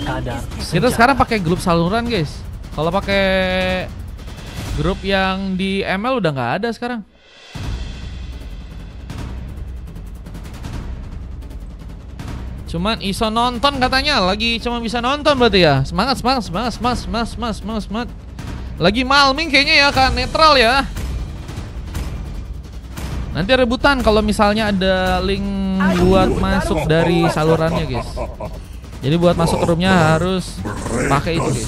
sadar. Kita sekarang pakai grup saluran, guys. Kalau pakai grup yang di ML udah nggak ada sekarang. Cuman iso nonton katanya, lagi cuma bisa nonton berarti ya. Semangat. Lagi malming kayaknya ya, kan netral ya. Nanti rebutan kalau misalnya ada link buat masuk dari salurannya, guys. Jadi buat masuk ke roomnya harus pakai itu, guys.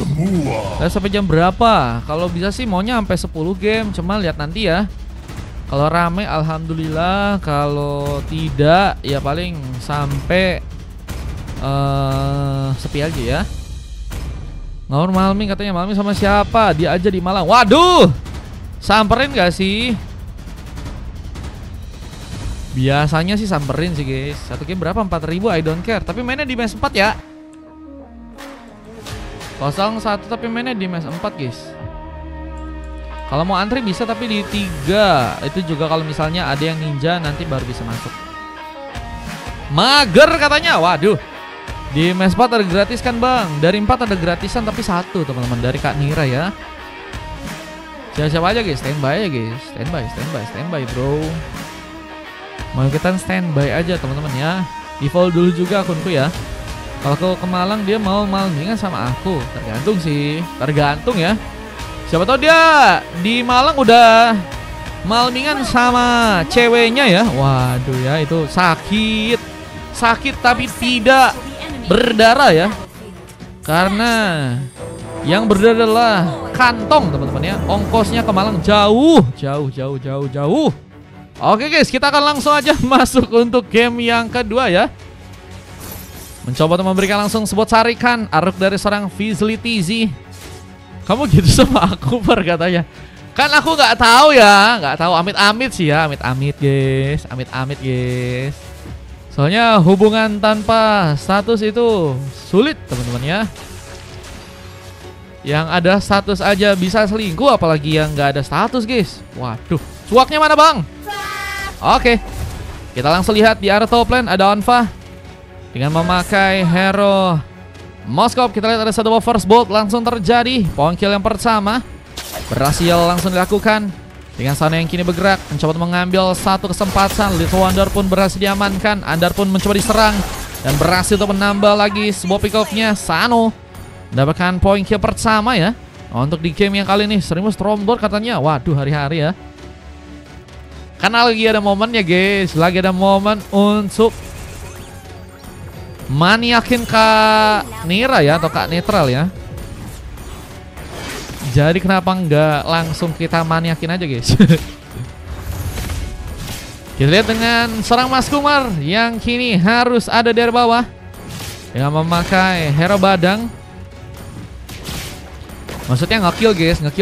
Dan sampai jam berapa? Kalau bisa sih maunya sampai 10 game, cuma lihat nanti ya. Kalau rame alhamdulillah, kalau tidak ya paling sampai sepi aja ya. Ngawur malming katanya, malming sama siapa? Dia aja di Malang. Waduh, samperin gak sih? Biasanya sih samperin sih, guys. Satu game berapa? 4.000, I don't care. Tapi mainnya di match 4 ya. 0-1 tapi mainnya di match 4, guys. Kalau mau antri bisa tapi di 3. Itu juga kalau misalnya ada yang ninja nanti baru bisa masuk. Mager katanya. Waduh. Di match 4 ada gratis kan, Bang? Dari 4 ada gratisan tapi 1, teman-teman, dari Kak Nira ya. Siapa-siapa aja, guys. Standby aja, guys. Standby, bro. Mau ikutan standby aja, teman-teman ya. Di follow dulu juga akunku ya. Kalau ke Malang dia mau malmingan sama aku. Tergantung sih. Tergantung ya. Siapa tahu dia di Malang udah malmingan sama ceweknya ya. Waduh ya, itu sakit. Sakit tapi tidak berdarah ya. Karena yang berdarah adalah kantong, teman-teman ya. Ongkosnya ke Malang jauh. Oke, guys, kita akan langsung aja masuk untuk game yang kedua ya. Mencoba untuk memberikan langsung sebuah tarikan aruk dari seorang Fizzly TZ. Kamu gitu sama aku, Per, katanya. Kan aku nggak tahu ya, nggak tahu, amit-amit sih ya, amit-amit guys. Soalnya hubungan tanpa status itu sulit, teman-teman ya. Yang ada status aja bisa selingkuh, apalagi yang nggak ada status, guys. Waduh, cuaknya mana, Bang? Oke, kita langsung lihat di area top lane ada Onfa dengan memakai hero Moskop. Kita lihat ada satu first bolt langsung terjadi. Point kill yang pertama berhasil langsung dilakukan dengan Sana yang kini bergerak mencoba mengambil satu kesempatan. Little Wonder pun berhasil diamankan. Andar pun mencoba diserang dan berhasil untuk menambah lagi sebuah pick off-nya. Sano mendapatkan point kill pertama ya. Untuk di game yang kali ini Serimu Stormlord katanya. Waduh, hari-hari ya. Karena lagi ada momen ya, guys. Lagi ada momen untuk maniakin Kak Nira ya, atau Kak Netral ya. Jadi kenapa nggak langsung kita maniakin aja, guys. Kita lihat dengan seorang Mas Kumar yang kini harus ada dari bawah dengan memakai hero badang. Maksudnya nge-kill,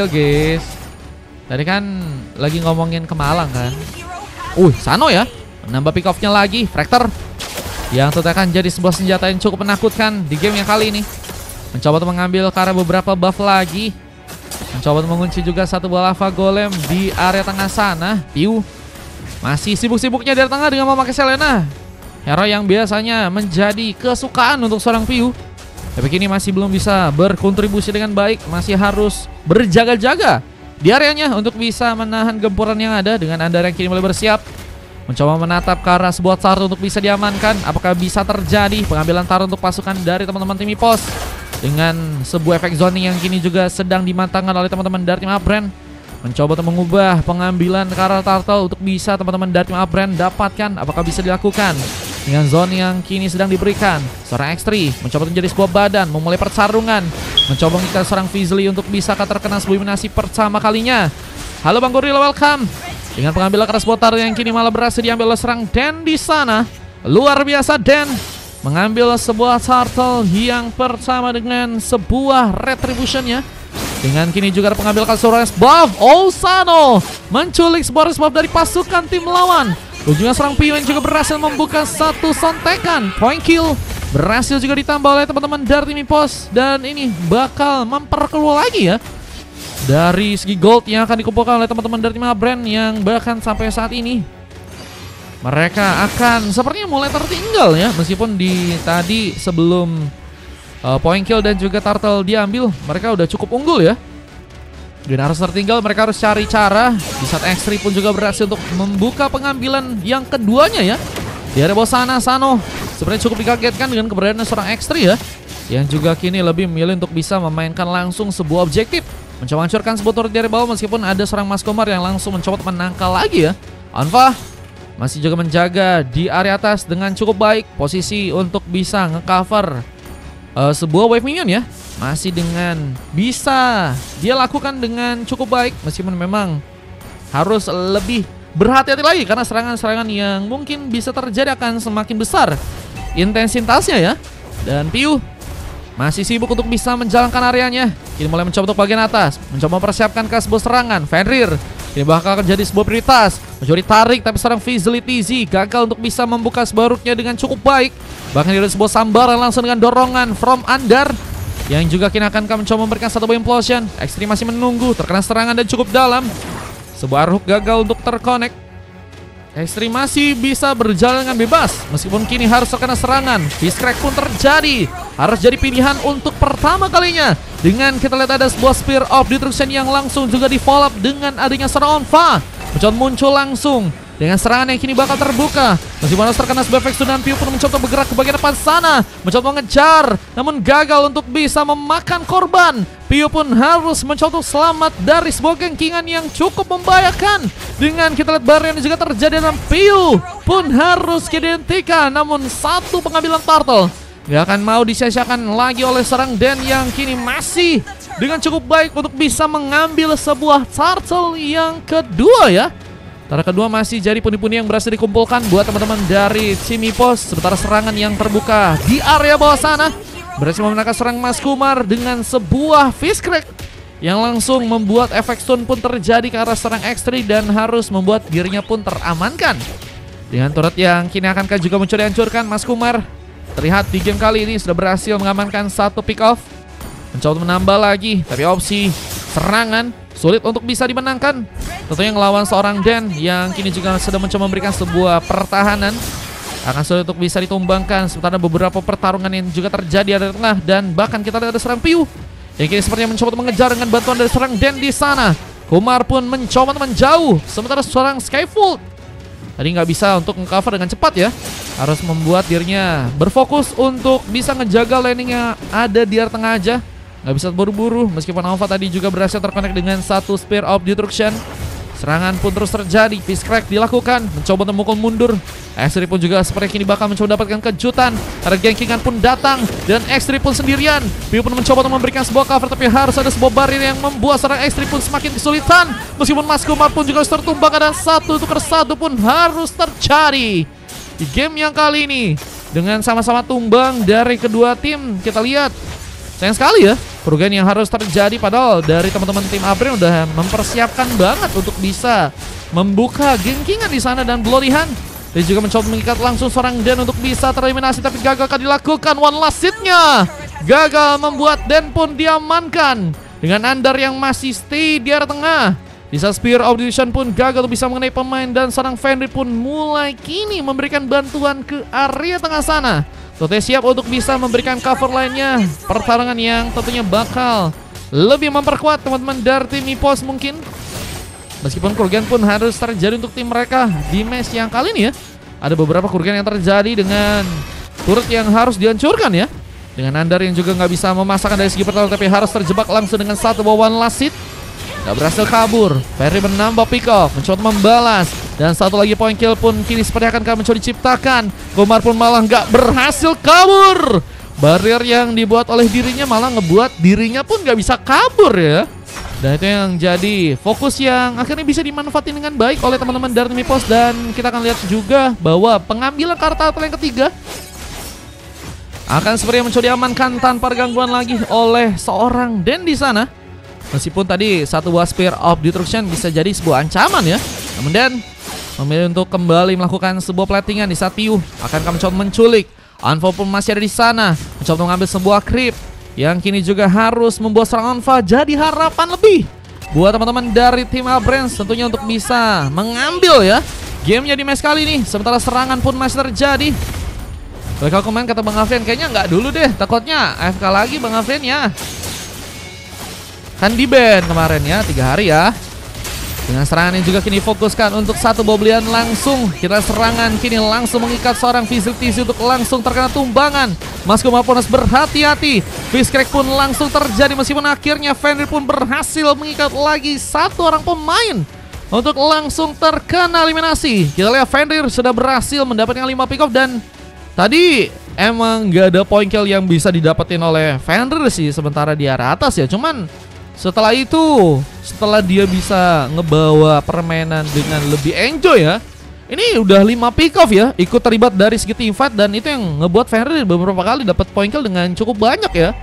guys. Tadi kan lagi ngomongin ke Malang kan. Sano ya, menambah pick off-nya lagi. Fractor yang tentu akan jadi sebuah senjata yang cukup menakutkan di game yang kali ini. Mencoba untuk mengambil karena beberapa buff lagi. Mencoba untuk mengunci juga satu buah lava golem di area tengah sana. Piu masih sibuk-sibuknya dari tengah dengan memakai Selena, hero yang biasanya menjadi kesukaan untuk seorang Piu. Tapi kini masih belum bisa berkontribusi dengan baik. Masih harus berjaga-jaga di areanya untuk bisa menahan gempuran yang ada. Dengan Andar yang kini mulai bersiap mencoba menatap ke arah sebuah turret untuk bisa diamankan. Apakah bisa terjadi pengambilan turret untuk pasukan dari teman-teman tim EPOS dengan sebuah efek zoning yang kini juga sedang dimatangkan oleh teman-teman dari tim Upbrand. Mencoba untuk mengubah pengambilan ke arah turtle untuk bisa teman-teman dari tim Upbrand dapatkan. Apakah bisa dilakukan dengan zone yang kini sedang diberikan. Seorang X3 mencoba menjadi sebuah badan, memulai pertarungan, mencoba mengikat seorang Fizzly untuk bisa terkena sebuah eliminasi pertama kalinya. Halo Bang Gorilla, welcome. Dengan pengambilan keras botar yang kini malah berhasil diambil oleh serang Dan di sana. Luar biasa Dan mengambil sebuah turtle yang pertama dengan sebuah retribution-nya. Dengan kini juga ada pengambil Kalsores buff. Sano menculik sebuah buff dari pasukan tim lawan. Ujungnya serang Piu yang juga berhasil membuka satu sontekan. Point kill berhasil juga ditambah oleh teman-teman dari tim EPOS. Dan ini bakal memperkeluar lagi ya dari segi gold yang akan dikumpulkan oleh teman-teman dari tim Upbrand. Yang bahkan sampai saat ini mereka akan sepertinya mulai tertinggal ya. Meskipun di tadi sebelum point kill dan juga turtle diambil, mereka udah cukup unggul ya. Dan harus tertinggal, mereka harus cari cara. Di saat X3 pun juga berhasil untuk membuka pengambilan yang keduanya ya. Di area bawah sana, Sano sebenarnya cukup dikagetkan dengan keberadaan seorang X3 ya, yang juga kini lebih memilih untuk bisa memainkan langsung sebuah objektif, mencoba hancurkan sebuah turret dari bawah, meskipun ada seorang Mas Komar yang langsung mencoba menangkal lagi ya. Anfa masih juga menjaga di area atas dengan cukup baik, posisi untuk bisa ngecover sebuah wave minion ya. Masih dengan bisa dia lakukan dengan cukup baik, meskipun memang harus lebih berhati-hati lagi karena serangan-serangan yang mungkin bisa terjadi akan semakin besar intensitasnya ya. Dan Piu masih sibuk untuk bisa menjalankan areanya. Kini mulai mencoba untuk bagian atas, mencoba mempersiapkan ke sebuah serangan. Fenrir ini bakal jadi sebuah prioritas, mencoba ditarik, tapi seorang Fizzly TZ gagal untuk bisa membuka sebuah rootnya dengan cukup baik. Bahkan ada sebuah sambaran langsung dengan dorongan from Andar, yang juga kini akan mencoba memberikan satu buah implosion. X3 masih menunggu, terkena serangan dan cukup dalam. Sebuah hook gagal untuk terkonek. X3 masih bisa berjalan dengan bebas, meskipun kini harus terkena serangan. Fist crack pun terjadi, harus jadi pilihan untuk pertama kalinya. Dengan kita lihat ada sebuah Spear of Destruction yang langsung juga di follow up dengan adanya serangan Onfa. Mencoba muncul langsung dengan serangan yang kini bakal terbuka. Meskipun harus terkena sebuah efek dan Piu pun mencoba bergerak ke bagian depan sana, mencoba mengejar, namun gagal untuk bisa memakan korban. Piu pun harus mencoba untuk selamat dari sebuah gengkingan yang cukup membahayakan. Dengan kita lihat barrier yang juga terjadi dalam Piu pun harus dihentikan, namun satu pengambilan turtle gak akan mau disia-siakan lagi oleh serang Den yang kini masih dengan cukup baik untuk bisa mengambil sebuah turtle yang kedua ya. Tara kedua masih jadi pundi-pundi yang berhasil dikumpulkan buat teman-teman dari tim Ipos. Sementara serangan yang terbuka di area bawah sana berhasil memenangkan serang Mas Kumar dengan sebuah fist crack yang langsung membuat efek stun pun terjadi ke arah serang X3 dan harus membuat dirinya pun teramankan. Dengan turret yang kini akankah juga mencoba dihancurkan, Mas Kumar terlihat di game kali ini sudah berhasil mengamankan satu pick off. Mencoba menambah lagi, tapi opsi serangan sulit untuk bisa dimenangkan. Tentunya ngelawan seorang Den yang kini juga sedang mencoba memberikan sebuah pertahanan, akan sulit untuk bisa ditumbangkan. Sementara beberapa pertarungan yang juga terjadi ada di tengah, dan bahkan kita lihat ada serang Piu yang kini sepertinya mencoba untuk mengejar dengan bantuan dari serang Den di sana. Kumar pun mencoba menjauh, sementara seorang Skyfold tadi nggak bisa untuk nge-cover dengan cepat ya. Harus membuat dirinya berfokus untuk bisa ngejaga landing yang ada di area tengah aja. Nggak bisa buru-buru, meskipun Alpha tadi juga berhasil terkonek dengan satu Spear of Destruction. Serangan pun terus terjadi, fist crack dilakukan, mencoba untuk memukul mundur. X3 pun juga seperti kini bakal mencoba mendapatkan kejutan. Ada gengkingan pun datang, dan X3 pun sendirian. Piu pun mencoba untuk memberikan sebuah cover, tapi harus ada sebuah barrier yang membuat serang X3 pun semakin kesulitan. Meskipun Mas Kumar pun juga harus tertumbang, dan satu tukar satu pun harus terjadi di game yang kali ini. Dengan sama-sama tumbang dari kedua tim, kita lihat sayang sekali ya kerugian yang harus terjadi, padahal dari teman-teman tim Abren udah mempersiapkan banget untuk bisa membuka gengkingan di sana dan Bloody Hand. Dan juga mencoba mengikat langsung seorang Den untuk bisa tereliminasi, tapi gagal akan dilakukan. One last hit-nya gagal membuat Den pun diamankan dengan Andar yang masih stay di area tengah. Bisa Spear of Destruction pun gagal untuk bisa mengenai pemain, dan seorang Fenrir pun mulai kini memberikan bantuan ke area tengah sana. Tote siap untuk bisa memberikan cover lainnya. Pertarungan yang tentunya bakal lebih memperkuat teman-teman dari tim Ipos mungkin. Meskipun kerugian pun harus terjadi untuk tim mereka di match yang kali ini ya. Ada beberapa kerugian yang terjadi dengan turret yang harus dihancurkan ya. Dengan Andar yang juga nggak bisa memasakkan dari segi pertahanan, tapi harus terjebak langsung dengan satu one last hit. Gak berhasil kabur. Ferry menambah pick off, mencoba membalas, dan satu lagi point kill pun kini seperti akan mencoba diciptakan. Kumar pun malah gak berhasil kabur. Barrier yang dibuat oleh dirinya malah ngebuat dirinya pun gak bisa kabur ya. Dan itu yang jadi fokus yang akhirnya bisa dimanfaatin dengan baik oleh teman-teman dari Mipos. Dan kita akan lihat juga bahwa pengambilan kartu yang ketiga akan seperti mencoba diamankan tanpa gangguan lagi oleh seorang Den di sana. Meskipun tadi satu buah Spear of Destruction bisa jadi sebuah ancaman ya, namun Dan memilih untuk kembali melakukan sebuah platingan di saat Piu akan mencoba menculik. Anfa pun masih ada di sana, mencoba mengambil sebuah creep yang kini juga harus membuat serangan Anfa jadi harapan lebih buat teman-teman dari tim Abrens tentunya untuk bisa mengambil ya gamenya di match kali ini. Sementara serangan pun masih terjadi. Bakal komen kata Bang Afrian, kayaknya nggak dulu deh, takutnya AFK lagi Bang Afrian ya. Kan di ban kemarin ya, 3 hari ya. Dengan serangan yang juga kini fokuskan untuk satu boblian langsung. Kita serangan kini langsung mengikat seorang Fizzletizzy untuk langsung terkena tumbangan. Masku Maponas berhati-hati. Fizz-crack pun langsung terjadi meskipun akhirnya Fenrir pun berhasil mengikat lagi satu orang pemain untuk langsung terkena eliminasi. Kita lihat Fenrir sudah berhasil mendapatkan 5 pick off dan tadi emang gak ada point kill yang bisa didapetin oleh Fenrir sih sementara di area atas ya. Cuman setelah itu, setelah dia bisa ngebawa permainan dengan lebih enjoy ya, ini udah 5 pick off ya, ikut terlibat dari segi teamfight dan itu yang ngebuat Fenrir beberapa kali dapat point kill dengan cukup banyak ya.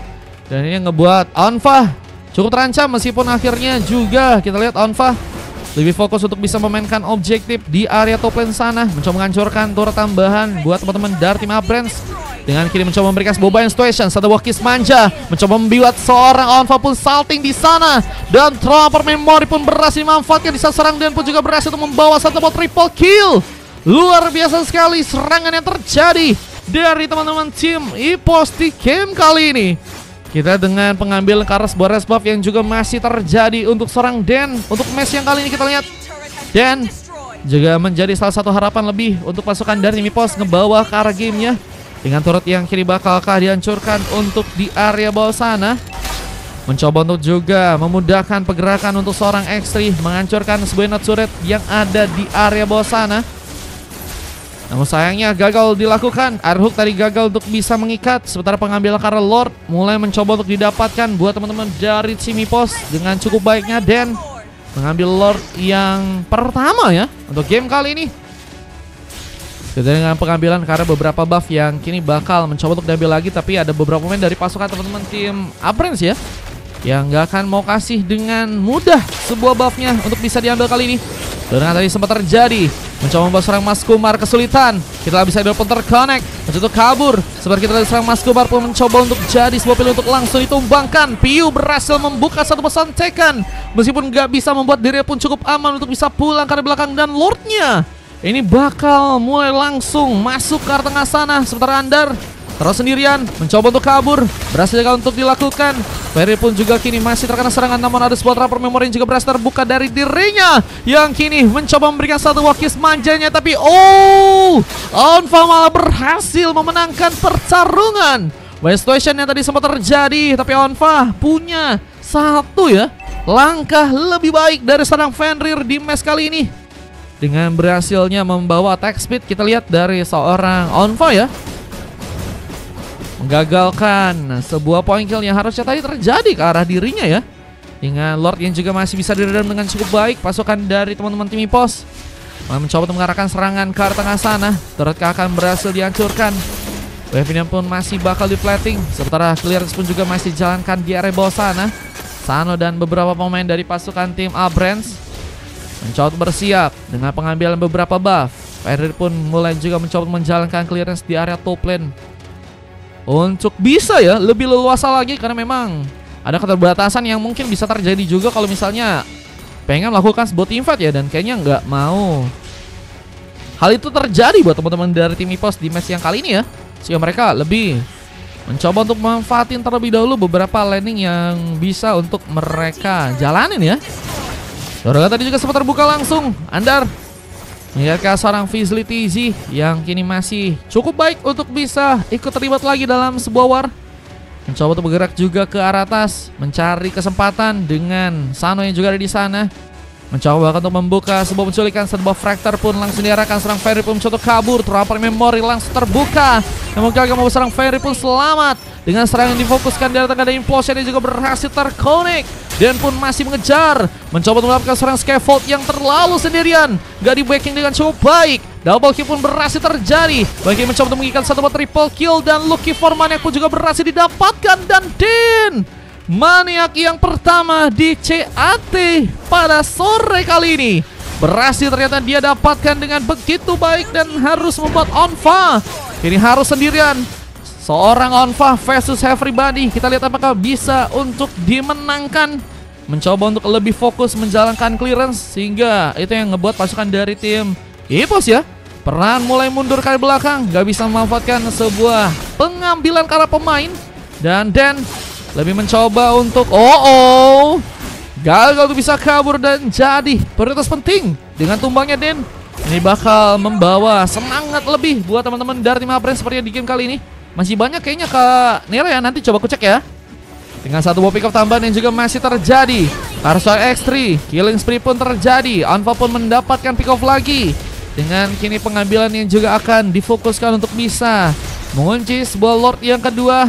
Dan ini yang ngebuat Onfa cukup terancam meskipun akhirnya juga kita lihat Onfa lebih fokus untuk bisa memainkan objektif di area top lane sana, mencoba menghancurkan turret tambahan buat teman-teman dari tim Abrams. Dengan kini mencoba memberikan sebuah buy situation, satu Wakis manja mencoba membuat seorang Onfa pun salting di sana dan Trapper Memory pun berhasil memanfaatkan di saat serang dan pun juga berhasil untuk membawa satu triple kill. Luar biasa sekali serangan yang terjadi dari teman-teman tim EPOS di game kali ini. Kita dengan pengambil Karas Boras buff yang juga masih terjadi untuk seorang Dan. Untuk match yang kali ini kita lihat Dan juga menjadi salah satu harapan lebih untuk pasukan dari tim EPOS ngebawa ke arah gamenya. Dengan turret yang kini bakalkah dihancurkan untuk di area bawah sana. Mencoba untuk juga memudahkan pergerakan untuk seorang X3 menghancurkan sebuah not turret yang ada di area bawah sana. Namun sayangnya gagal dilakukan. Airhook tadi gagal untuk bisa mengikat. Sementara pengambil karena Lord mulai mencoba untuk didapatkan buat teman-teman dari tim EPOS. Dengan cukup baiknya Dan mengambil Lord yang pertama ya untuk game kali ini. Kita dengan pengambilan karena beberapa buff yang kini bakal mencoba untuk diambil lagi. Tapi ada beberapa pemain dari pasukan teman-teman tim Abrams ya yang gak akan mau kasih dengan mudah sebuah buffnya untuk bisa diambil kali ini. Dan tadi sempat terjadi mencoba membawa seorang Mas Kumar kesulitan. Kita bisa pun terconnect, mencoba kabur. Seperti kita dari seorang Mas Kumar pun mencoba untuk jadi sebuah pilihan untuk langsung ditumbangkan. Piu berhasil membuka satu pesan tekan meskipun gak bisa membuat dirinya pun cukup aman untuk bisa pulang ke belakang. Dan Lordnya ini bakal mulai langsung masuk ke arah tengah sana. Sementara Andar terus sendirian mencoba untuk kabur. Berhasil juga untuk dilakukan. Ferry pun juga kini masih terkena serangan. Namun ada sebuah Trapper Memory yang juga berhasil terbuka dari dirinya, yang kini mencoba memberikan satu Wakis manjanya. Tapi Onfa malah berhasil memenangkan pertarungan. Buy situation yang tadi sempat terjadi, tapi Onfa punya satu ya langkah lebih baik dari seorang Fenrir di match kali ini. Dengan berhasilnya membawa attack speed, kita lihat dari seorang Onfa ya menggagalkan sebuah point kill yang harusnya tadi terjadi ke arah dirinya ya. Dengan Lord yang juga masih bisa diredam dengan cukup baik. Pasukan dari teman-teman tim EPOS mencoba untuk mengarahkan serangan ke arah tengah sana. Turret akan berhasil dihancurkan. Wave-nya pun masih bakal di-plating. Sementara clearance pun juga masih dijalankan di area bawah sana. Sano dan beberapa pemain dari pasukan tim Abrams mencoba untuk bersiap dengan pengambilan beberapa buff. Fenrir pun mulai juga mencoba menjalankan clearance di area top lane untuk bisa ya lebih leluasa lagi, karena memang ada keterbatasan yang mungkin bisa terjadi juga kalau misalnya pengen melakukan sebuah teamfight ya. Dan kayaknya nggak mau hal itu terjadi buat teman-teman dari tim EPOS di match yang kali ini ya. Sehingga mereka lebih mencoba untuk memanfaatin terlebih dahulu beberapa landing yang bisa untuk mereka jalanin ya. Dorongan tadi juga sempat terbuka langsung. Andar melihat seorang Fizzletizzy yang kini masih cukup baik untuk bisa ikut terlibat lagi dalam sebuah war. Mencoba untuk bergerak juga ke arah atas, mencari kesempatan dengan Sano yang juga ada di sana. Mencoba untuk membuka sebuah penculikan, sebuah Fractor pun langsung diarahkan. Serang Ferry pun mencoba kabur. Trapper Memory langsung terbuka. Namun gagal membawa serang Ferry pun selamat. Dengan serangan difokuskan dari tengah dan implosion yang juga berhasil terconnect. Dan pun masih mengejar. Mencoba untuk melakukan serang scaffold yang terlalu sendirian. Gak di backing dengan cukup baik. Double kill pun berhasil terjadi. Bagi mencoba untuk mengikat satu triple kill. Dan Lucky for Maniac pun juga berhasil didapatkan. Dan Din Maniac yang pertama di CAT pada sore kali ini berhasil ternyata dia dapatkan dengan begitu baik. Dan harus membuat Onfa ini harus sendirian. Seorang Onfa versus everybody. Kita lihat apakah bisa untuk dimenangkan. Mencoba untuk lebih fokus menjalankan clearance, sehingga itu yang ngebuat pasukan dari tim EPOS ya Peran mulai mundur ke belakang, gak bisa memanfaatkan sebuah pengambilan ke arah pemain. Dan Den lebih mencoba untuk gagal untuk bisa kabur dan jadi prioritas penting. Dengan tumbangnya Den, ini bakal membawa semangat lebih buat teman-teman dari tim Abrams seperti di game kali ini. Masih banyak kayaknya Kak Nero ya, nanti coba aku cek ya. Dengan satu buah pick up tambahan yang juga masih terjadi. Karsa X3, killing spree pun terjadi. Anfa pun mendapatkan pick off lagi. Dengan kini pengambilan yang juga akan difokuskan untuk bisa mengunci sebuah Lord yang kedua.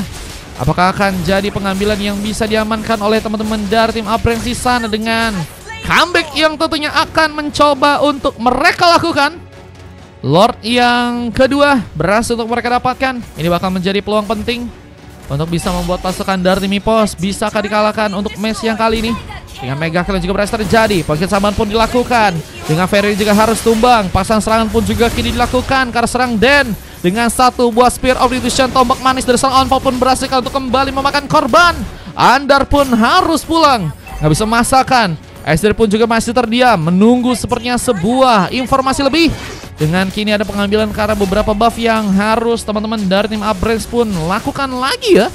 Apakah akan jadi pengambilan yang bisa diamankan oleh teman-teman dari tim Abrams di sana dengan comeback yang tentunya akan mencoba untuk mereka lakukan. Lord yang kedua berhasil untuk mereka dapatkan. Ini bakal menjadi peluang penting untuk bisa membuat pasukan dari tim EPOS bisakah dikalahkan untuk match yang kali ini. Dengan mega kill juga berhasil terjadi. Pocket saman pun dilakukan. Dengan Ferry juga harus tumbang. Pasang serangan pun juga kini dilakukan karena serang Den. Dengan satu buah Spear of Retribution, tombak manis dari sang Anfa pun berhasil untuk kembali memakan korban. Andar pun harus pulang. Nggak bisa masakan. Esther pun juga masih terdiam menunggu sepertinya sebuah informasi lebih. Dengan kini ada pengambilan karena beberapa buff yang harus teman-teman dari tim Abrams pun lakukan lagi ya.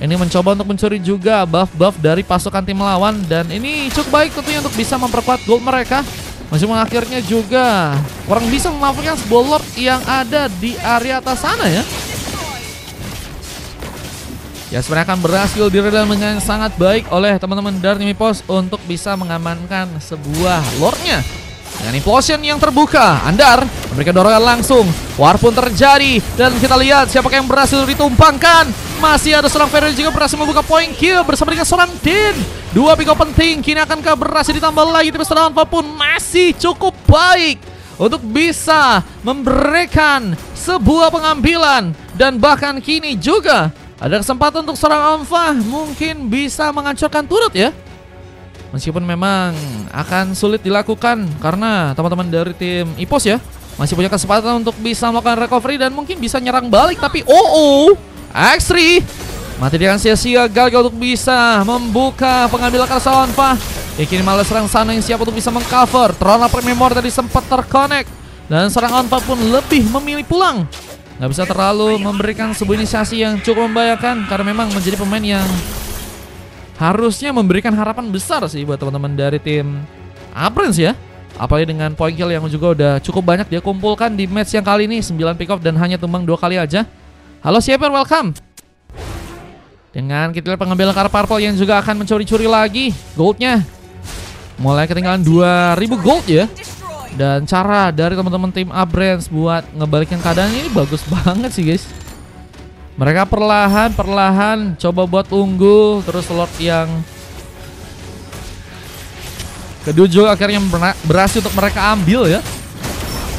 Ini mencoba untuk mencuri juga buff-buff dari pasukan tim lawan. Dan ini cukup baik tentunya untuk bisa memperkuat gold mereka. Meskipun akhirnya juga kurang bisa memanfaatkan sebuah Lord yang ada di area atas sana ya. Ya sebenarnya akan berhasil diredam dengan sangat baik oleh teman-teman dari tim EPOS untuk bisa mengamankan sebuah Lordnya. Dengan implosion yang terbuka, Andar memberikan dorongan langsung. War pun terjadi dan kita lihat siapakah yang berhasil ditumpangkan. Masih ada seorang Ferry juga berhasil membuka point kill bersama dengan seorang Din. Dua pick up penting kini akankah berhasil ditambah lagi, tapi serangan apapun masih cukup baik untuk bisa memberikan sebuah pengambilan. Dan bahkan kini juga ada kesempatan untuk seorang Anfa mungkin bisa menghancurkan turret ya. Meskipun memang akan sulit dilakukan karena teman-teman dari tim EPOS ya masih punya kesempatan untuk bisa melakukan recovery dan mungkin bisa nyerang balik. Tapi X3 mati dengan sia-sia, gagal untuk bisa membuka pengambilan Karsa Anfa. Ya kini malah serang sana yang siap untuk bisa mengcover. Trona Prememor tadi sempat terconnect dan serang Anfa pun lebih memilih pulang. Nggak bisa terlalu memberikan sebuah inisiasi yang cukup membahayakan karena memang menjadi pemain yang harusnya memberikan harapan besar sih buat teman-teman dari tim Abrams ya. Apalagi dengan point kill yang juga udah cukup banyak dia kumpulkan di match yang kali ini. 9 pick off dan hanya tumbang 2 kali aja. Halo Sieper, welcome. Dengan kita lihat pengambilan kartu purple yang juga akan mencuri-curi lagi goldnya. Mulai ketinggalan 2000 gold ya. Dan cara dari teman-teman tim Abrams buat ngebalikin keadaan ini bagus banget sih guys. Mereka perlahan coba buat unggul. Terus Lord yang kedua juga akhirnya berhasil untuk mereka ambil ya.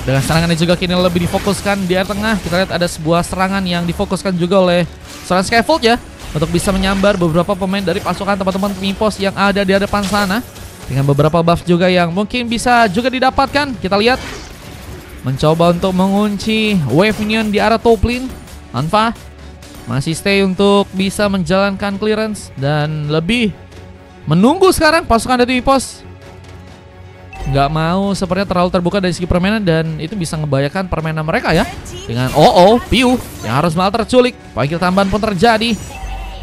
Dengan serangannya juga kini lebih difokuskan di area tengah. Kita lihat ada sebuah serangan yang difokuskan juga oleh seorang Skyfold ya, untuk bisa menyambar beberapa pemain dari pasukan teman-teman tim EPOS yang ada di depan sana. Dengan beberapa buff juga yang mungkin bisa juga didapatkan. Kita lihat mencoba untuk mengunci wave minion di arah top lane. Anfa masih stay untuk bisa menjalankan clearance dan lebih menunggu sekarang pasukan dari EPOS. Nggak mau sepertinya terlalu terbuka dari segi permainan dan itu bisa ngebahayakan permainan mereka ya. Dengan Piu yang harus malah terculik. Panggil tambahan pun terjadi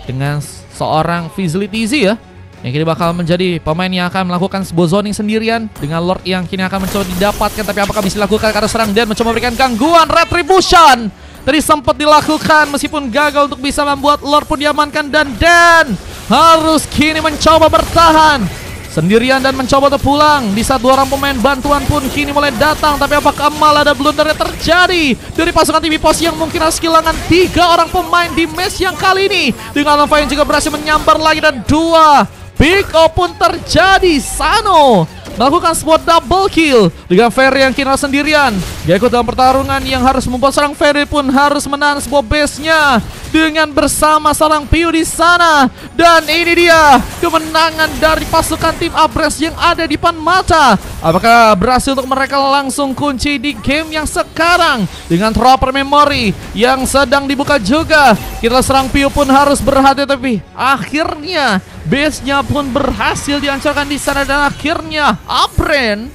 dengan seorang Fizzly ya, yang kini bakal menjadi pemain yang akan melakukan sebuah zoning sendirian. Dengan Lord yang kini akan mencoba didapatkan, tapi apakah bisa dilakukan karena serang dan mencoba memberikan gangguan. Retribution tadi sempat dilakukan meskipun gagal untuk bisa membuat Lord pun diamankan. Dan Dan harus kini mencoba bertahan sendirian dan mencoba untuk pulang. Di saat 2 orang pemain bantuan pun kini mulai datang, tapi apakah malah ada blunder yang terjadi dari pasukan tim EPOS yang mungkin harus kehilangan 3 orang pemain di match yang kali ini. Dengan Anfa yang juga berhasil menyambar lagi dan 2 pick off pun terjadi. Sano melakukan sebuah double kill dengan Ferry yang kini sendirian. Dia ikut dalam pertarungan yang harus membuat seorang Ferry pun harus menahan sebuah base-nya dengan bersama seorang Piu di sana. Dan ini dia kemenangan dari pasukan tim Abrams yang ada di depan mata. Apakah berhasil untuk mereka langsung kunci di game yang sekarang dengan Trooper Memory yang sedang dibuka juga. Kita serang Piu pun harus berhati, tapi akhirnya base-nya pun berhasil dihancurkan di sana. Dan akhirnya Abrams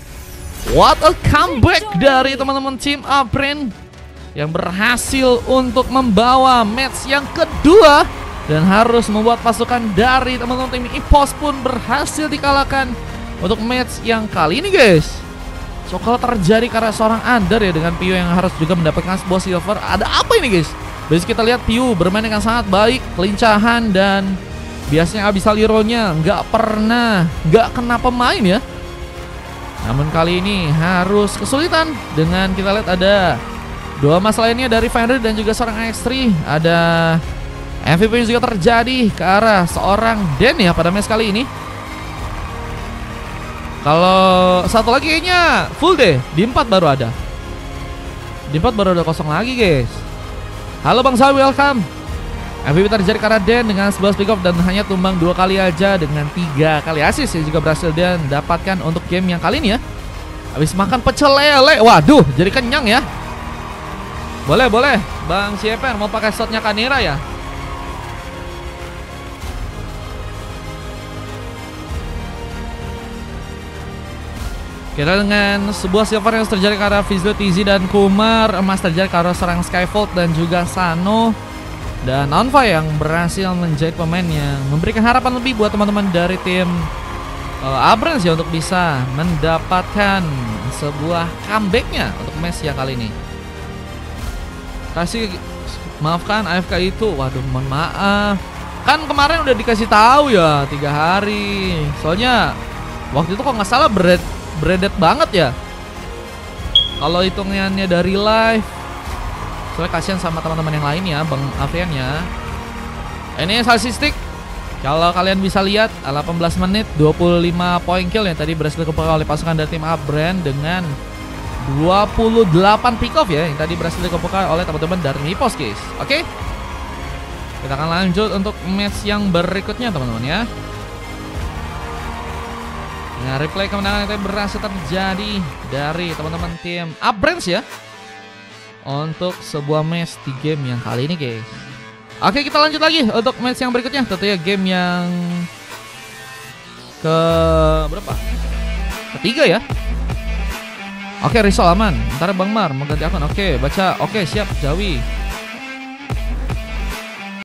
What a comeback dari teman-teman tim Upbrain yang berhasil untuk membawa match yang kedua dan harus membuat pasukan dari teman-teman tim EPOS pun berhasil dikalahkan untuk match yang kali ini, guys. So kalau terjadi karena seorang under ya dengan Piu yang harus juga mendapatkan sebuah silver, ada apa ini, guys? Biasanya kita lihat Piu bermain dengan sangat baik, kelincahan, dan biasanya abyssal hero-nya nggak kena pemain ya. Namun kali ini harus kesulitan dengan kita lihat ada dua masalah lainnya dari Fender dan juga seorang X3. Ada MVP juga terjadi ke arah seorang Den ya pada match kali ini. Kalau satu lagi kayaknya full deh, di 4 baru ada. Di 4 baru ada kosong lagi, guys. Halo Bang Sawi, welcome. MVP terjadi karena Den dengan 11 pick off dan hanya tumbang 2 kali aja dengan 3 kali assist yang juga berhasil Dan dapatkan untuk game yang kali ini ya. Habis makan pecel lele, waduh jadi kenyang ya. Boleh Bang Sieper mau pakai shotnya Kanira ya. Kita dengan sebuah silver yang terjadi karena Vizlo, Tizi dan Kumar. Emas terjadi karena serang Skyfold dan juga Sano. Dan Onfa yang berhasil menjadi pemain yang memberikan harapan lebih buat teman-teman dari tim Abrams ya untuk bisa mendapatkan sebuah comebacknya untuk match yang kali ini. Kasih maafkan AFK itu, waduh mohon maaf. Kan kemarin udah dikasih tahu ya 3 hari. Soalnya waktu itu kok nggak salah bredet banget ya. Kalau hitungannya dari live. Soalnya kasihan sama teman-teman yang lain ya, Bang Afrian ya. Ini statistik. Kalau kalian bisa lihat 18 menit 25 poin kill yang tadi berhasil dikumpulkan oleh pasukan dari tim Upbrain dengan 28 pick off ya yang tadi berhasil dikumpulkan oleh teman-teman dari EPOS, guys. Oke. Kita akan lanjut untuk match yang berikutnya teman-teman ya. Nah, replay kemenangan yang berhasil terjadi dari teman-teman tim Upbrain ya. Untuk sebuah match di game yang kali ini, guys. Oke, kita lanjut lagi untuk match yang berikutnya. Tentunya game yang ke berapa? Ketiga ya. Oke, Risol aman. Ntar Bang Mar mau ganti akun. Oke, baca. Oke, siap Jawi.